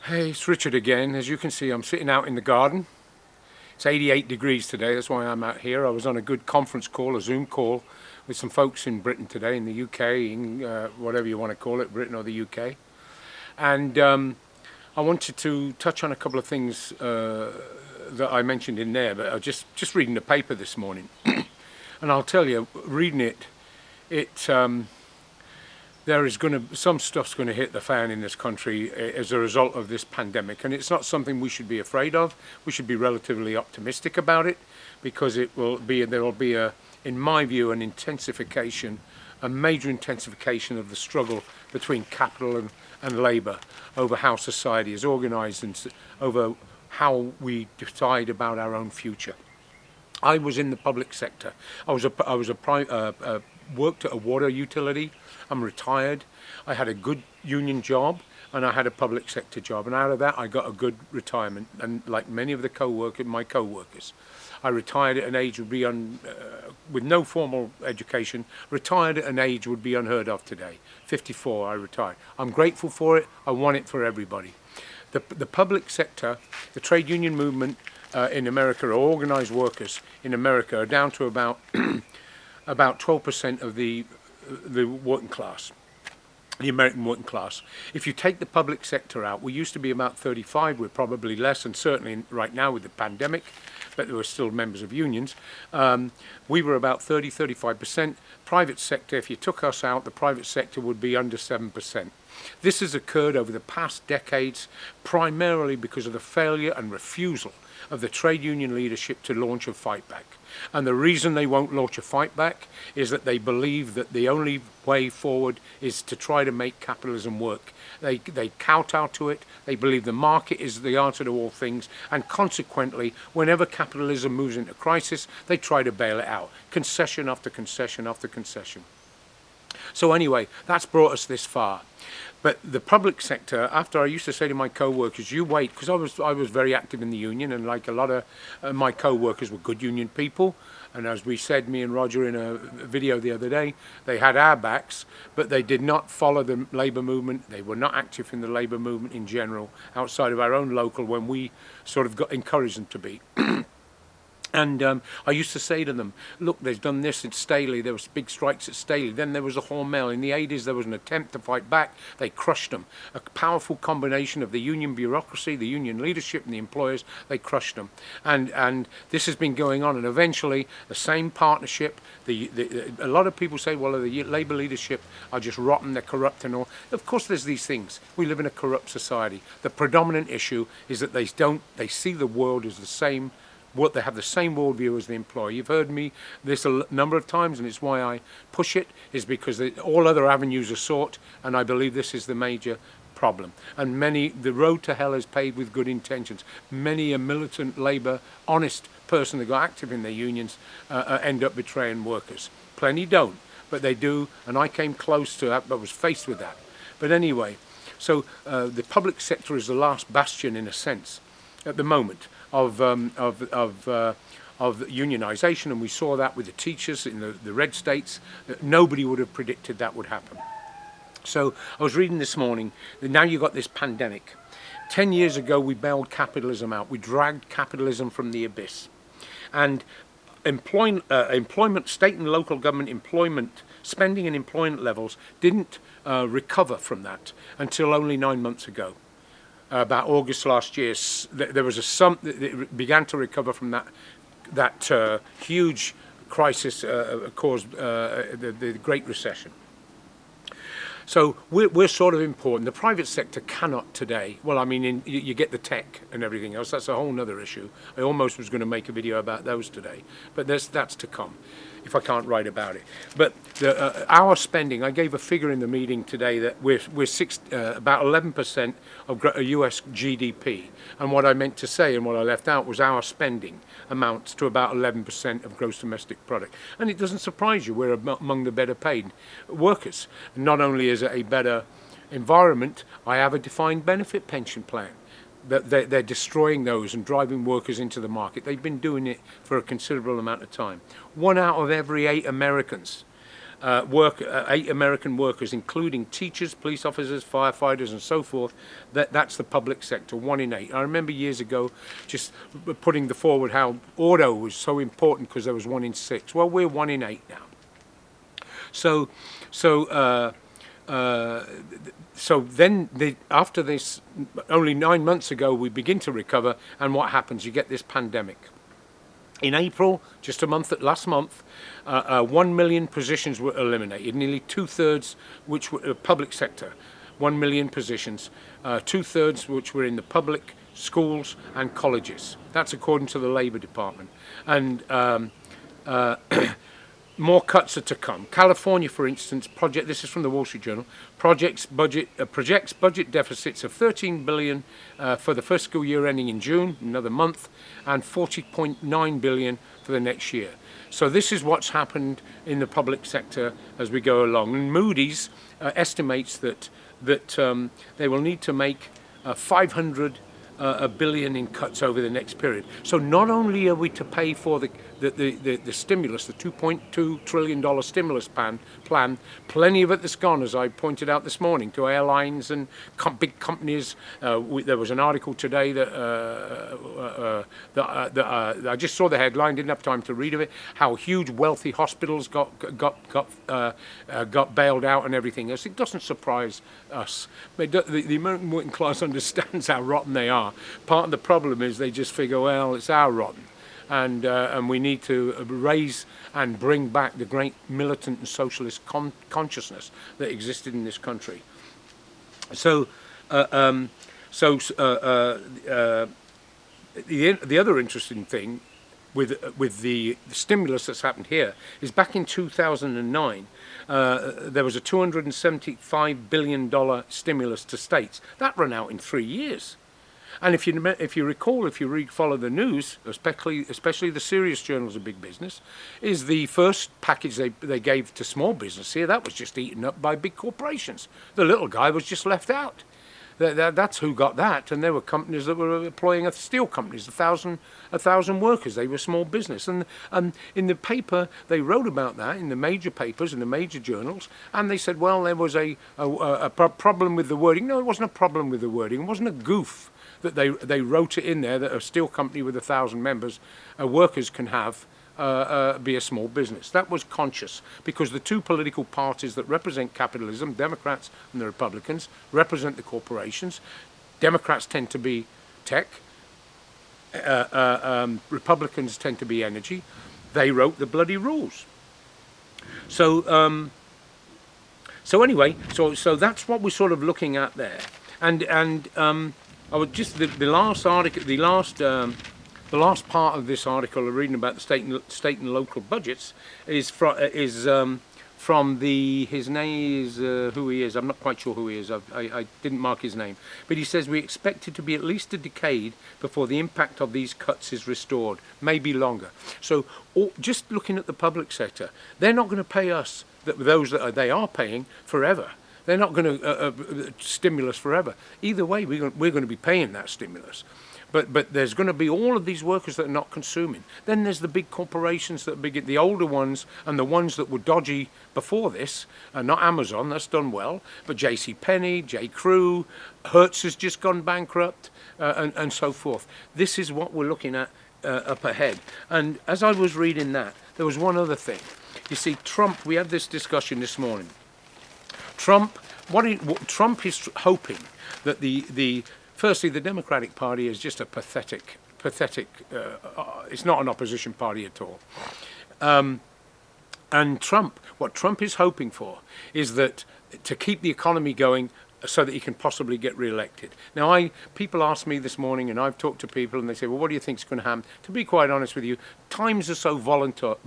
Hey, it's Richard again. As you can see, I'm sitting out in the garden. It's 88 degrees today, that's why I'm out here. I was on a good conference call, a Zoom call, with some folks in Britain today, in the UK, in whatever you want to call it, Britain or the UK. And I wanted to touch on a couple of things that I mentioned in there, but I was just reading the paper this morning. And I'll tell you, reading it there is some stuff's going to hit the fan in this country as a result of this pandemic, and it's not something we should be afraid of. We should be relatively optimistic about it, because there will be in my view, an intensification, a major intensification of the struggle between capital and labour over how society is organised and over how we decide about our own future. I was in the public sector. I worked at a water utility. I'm retired. I had a good union job and I had a public sector job, and out of that I got a good retirement. And like many of my co-workers, I retired at an age with no formal education. Retired at an age would be unheard of today. 54, I retired. I'm grateful for it. I want it for everybody. The public sector, the trade union movement in America, or organised workers in America, are down to about 12% of the working class, the American working class. If you take the public sector out, we used to be about 35, we're probably less, and certainly right now with the pandemic, but there were still members of unions. We were about 35%. Private sector, if you took us out, the private sector would be under 7%. This has occurred over the past decades, primarily because of the failure and refusal of the trade union leadership to launch a fight back. And the reason they won't launch a fight back is that they believe that the only way forward is to try to make capitalism work. They kowtow to it. They believe the market is the answer to all things, and consequently, whenever capitalism moves into crisis, they try to bail it out. Concession after concession after concession. So anyway, that's brought us this far. But the public sector, after I used to say to my co-workers, you wait, because I was very active in the union, and like a lot of my co-workers were good union people. And as we said, me and Roger in a video the other day, they had our backs, but they did not follow the labour movement. They were not active in the labour movement in general, outside of our own local, when we sort of encouraged them to be. And I used to say to them, look, they've done this at Staley. There was big strikes at Staley. Then there was a Hormel. In the 80s, there was an attempt to fight back. They crushed them. A powerful combination of the union bureaucracy, the union leadership, and the employers, they crushed them. And this has been going on. And eventually, the same partnership, a lot of people say, well, the labour leadership are just rotten, they're corrupt and all. Of course, there's these things. We live in a corrupt society. The predominant issue is that they see the world as the same. They have the same worldview as the employer. You've heard me this a number of times, and it's why I push it, is because all other avenues are sought, and I believe this is the major problem. And the road to hell is paved with good intentions. Many a militant labour, honest person that got active in their unions end up betraying workers. Plenty don't, but they do, and I came close to that, but was faced with that. But anyway, so the public sector is the last bastion, in a sense, at the moment, of unionisation, and we saw that with the teachers in the red states. Nobody would have predicted that would happen. So I was reading this morning that now you've got this pandemic. 10 years ago we bailed capitalism out. We dragged capitalism from the abyss. And employment, state and local government employment, spending and employment levels didn't recover from that until only 9 months ago. About August last year, there was it began to recover from that huge crisis caused the Great Recession. So we're sort of important. The private sector cannot today. Well, I mean, you get the tech and everything else. That's a whole other issue. I almost was going to make a video about those today, but that's to come, if I can't write about it. But our spending, I gave a figure in the meeting today that we're about 11% of US GDP. And what I meant to say and what I left out was our spending amounts to about 11% of gross domestic product. And it doesn't surprise you, we're among the better paid workers. Not only is it a better environment, I have a defined benefit pension plan. They're destroying those and driving workers into the market. They've been doing it for a considerable amount of time. 1 out of every 8 Americans 8 American workers, including teachers, police officers, firefighters, and so forth. That's the public sector, 1 in 8. I remember years ago just putting forward how auto was so important because there was 1 in 6. Well, we're 1 in 8 now. So then after this, only 9 months ago, we begin to recover, and what happens? You get this pandemic. In April, just last month, 1 million positions were eliminated, nearly 2/3 which were public sector, 1 million positions, 2/3 which were in the public schools and colleges. That's according to the Labour Department. And more cuts are to come. California, for instance, this is from the Wall Street Journal, projects budget deficits of $13 billion for the fiscal year ending in June, another month, and $40.9 billion for the next year. So this is what's happened in the public sector as we go along. And Moody's estimates that they will need to make 500 billion in cuts over the next period. So not only are we to pay for the stimulus, the $2.2 trillion stimulus plan, plenty of it that's gone, as I pointed out this morning, to airlines and big companies. There was an article today that I just saw the headline, didn't have time to read of it, how huge wealthy hospitals got bailed out and everything else. It doesn't surprise us. The American working class understands how rotten they are. Part of the problem is they just figure, well, it's our rotten. And we need to raise and bring back the great militant and socialist consciousness that existed in this country. So, the other interesting thing with the stimulus that's happened here is back in 2009, there was a $275 billion stimulus to states. That ran out in 3 years. And if you recall, follow the news, especially the serious journals of big business, is the first package they gave to small business here, that was just eaten up by big corporations. The little guy was just left out. That's who got that. And there were companies that were employing steel companies, 1,000 workers. They were small business. And in the paper, they wrote about that in the major papers, in the major journals. And they said, well, there was a problem with the wording. No, it wasn't a problem with the wording. It wasn't a goof that they wrote it in there that a steel company with 1,000 members, workers can have be a small business. That was conscious because the two political parties that represent capitalism, Democrats and the Republicans, represent the corporations. Democrats tend to be tech. Republicans tend to be energy. They wrote the bloody rules. So anyway, so that's what we're sort of looking at there. And I would just the last article, the last part of this article, reading about the state and local budgets, is from his name is who he is. I'm not quite sure who he is. I didn't mark his name, but he says we expect it to be at least a decade before the impact of these cuts is restored, maybe longer. So just looking at the public sector, they're not going to pay us those that they are paying forever. They're not going to stimulus forever. Either way, we're going to be paying that stimulus. But there's going to be all of these workers that are not consuming. Then there's the big corporations that are big, the older ones and the ones that were dodgy before this. Not Amazon, that's done well, but JCPenney, J. Crew, Hertz has just gone bankrupt, and so forth. This is what we're looking at up ahead. And as I was reading that, there was one other thing. You see, Trump, we had this discussion this morning. Trump is hoping that firstly, the Democratic Party is just a pathetic. It's not an opposition party at all. And what Trump is hoping for is that to keep the economy going so that he can possibly get re-elected. Now, people asked me this morning, and I've talked to people, and they say, well, what do you think is going to happen? To be quite honest with you, times are so volatile,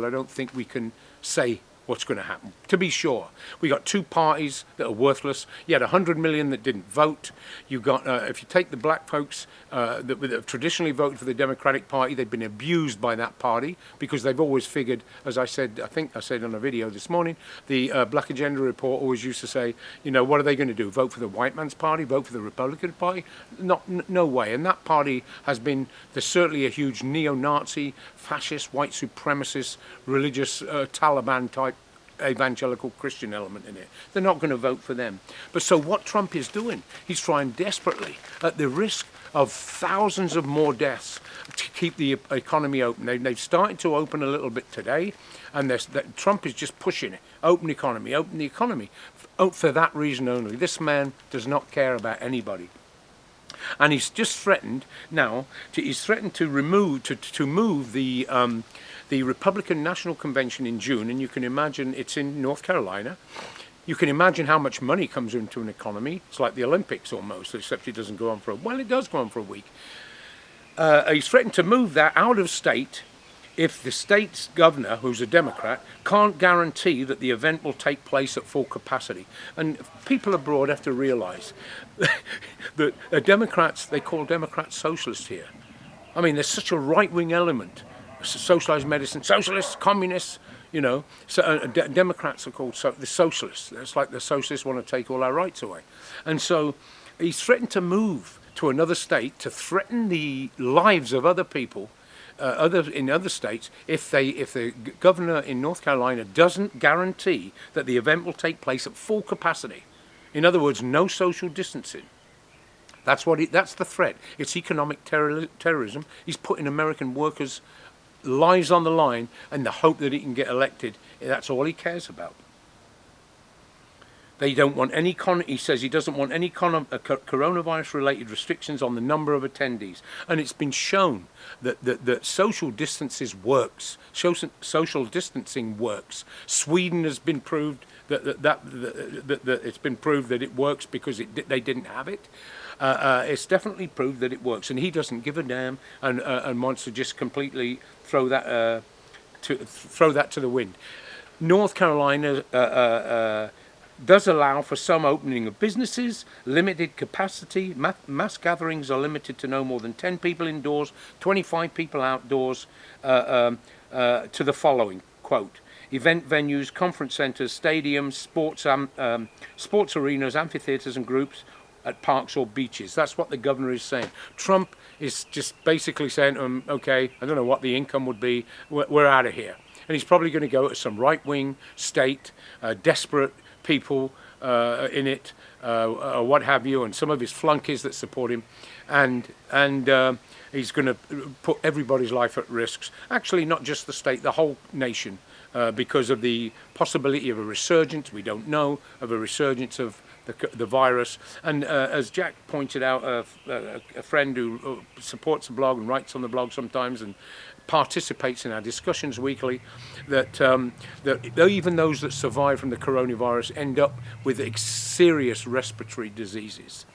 I don't think we can say what's going to happen. To be sure, we got two parties that are worthless. You had 100 million that didn't vote. You got, if you take the black folks that have traditionally voted for the Democratic Party, they've been abused by that party because they've always figured, as I think I said on a video this morning, the Black Agenda report always used to say, what are they going to do? Vote for the white man's party? Vote for the Republican Party? No way. And that party has been, there's certainly a huge neo-Nazi, fascist, white supremacist, religious Taliban type evangelical Christian element in it. They're not going to vote for them. But so what Trump is doing, he's trying desperately, at the risk of thousands of more deaths, to keep the economy open. They've started to open a little bit today, and Trump is just pushing it. Open the economy, for that reason only. This man does not care about anybody. And he's just threatened now. He's threatened to move the Republican National Convention in June, and you can imagine it's in North Carolina. You can imagine how much money comes into an economy. It's like the Olympics almost, except it doesn't go on it does go on for a week. He's threatened to move that out of state if the state's governor, who's a Democrat, can't guarantee that the event will take place at full capacity. And people abroad have to realize that Democrats, they call Democrats socialists here. I mean, there's such a right-wing element. Socialized medicine, socialists, communists, you know. So Democrats are called the socialists. It's like the socialists want to take all our rights away. And so he's threatened to move to another state to threaten the lives of other people in other states if the governor in North Carolina doesn't guarantee that the event will take place at full capacity. In other words, no social distancing. That's the threat. It's economic terrorism. He's putting American workers' lives on the line in the hope that he can get elected. That's all he cares about. They don't want any he says he doesn't want any coronavirus-related restrictions on the number of attendees. And it's been shown that social distances works. Social distancing works. Sweden has been proved that it's been proved that it works because they didn't have it. It's definitely proved that it works, and he doesn't give a damn and wants to just completely throw that to the wind. North Carolina does allow for some opening of businesses, limited capacity. Mass gatherings are limited to no more than 10 people indoors, 25 people outdoors, to the following, quote, event venues, conference centres, stadiums, sports arenas, amphitheatres and groups at parks or beaches. That's what the governor is saying. Trump is just basically saying, okay, I don't know what the income would be, we're out of here. And he's probably going to go to some right-wing state, desperate people in it, or what have you, and some of his flunkies that support him, and he's going to put everybody's life at risk. Actually, not just the state, the whole nation, because of the possibility of a resurgence. We don't know of a resurgence of the virus. And as Jack pointed out, a friend who supports the blog and writes on the blog sometimes and participates in our discussions weekly, that even those that survive from the coronavirus end up with serious respiratory diseases.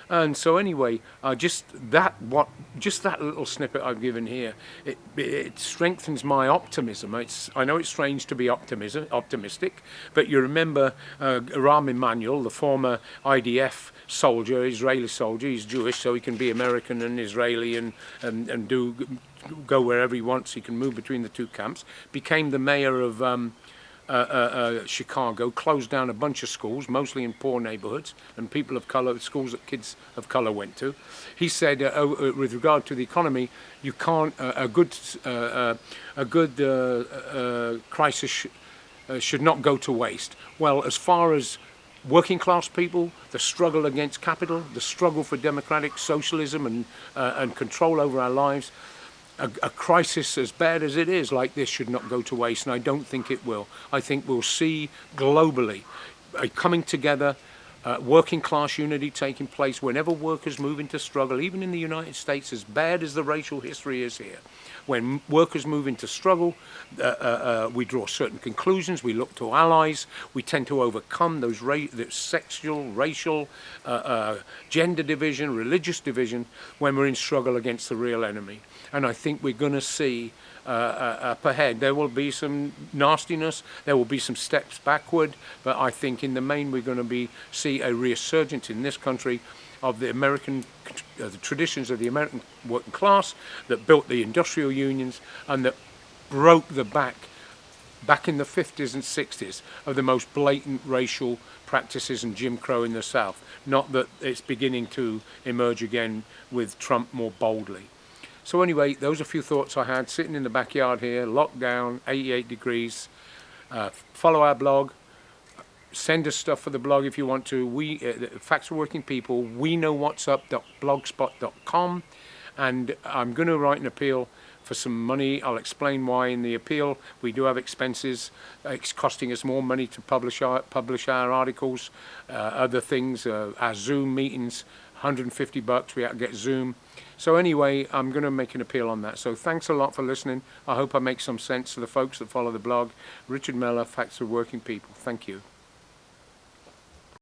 And so anyway, just that little snippet I've given here, it strengthens my optimism. I know it's strange to be optimistic, but you remember Rahm Emanuel, the former IDF soldier, Israeli soldier. He's Jewish, so he can be American and Israeli and go wherever he wants. He can move between the two camps. Became the mayor of Chicago, closed down a bunch of schools, mostly in poor neighborhoods, and people of color, schools that kids of color went to. He said, with regard to the economy, you can't a good crisis should not go to waste. Well, as far as working class people, the struggle against capital, the struggle for democratic socialism and control over our lives, a crisis as bad as it is like this should not go to waste, and I don't think it will. I think we'll see globally a coming together, working class unity taking place whenever workers move into struggle, even in the United States, as bad as the racial history is here. When workers move into struggle, we draw certain conclusions, we look to allies, we tend to overcome those sexual, racial, gender division, religious division, when we're in struggle against the real enemy. And I think we're going to see up ahead, there will be some nastiness, there will be some steps backward, but I think in the main we're going to see a resurgence in this country of the the traditions of the American working class that built the industrial unions and that broke the back in the 50s and 60s of the most blatant racial practices and Jim Crow in the South. Not that it's beginning to emerge again with Trump more boldly. So anyway, those are a few thoughts I had sitting in the backyard here, locked down, 88 degrees, Follow our blog. Send us stuff for the blog if you want to. We, Facts for Working People, we know what's up.blogspot.com, and I'm going to write an appeal for some money. I'll explain why in the appeal. We do have expenses. It's costing us more money to publish our articles, other things, our Zoom meetings, $150. We have to get Zoom. So anyway, I'm going to make an appeal on that. So thanks a lot for listening. I hope I make some sense to the folks that follow the blog. Richard Miller, Facts for Working People. Thank you.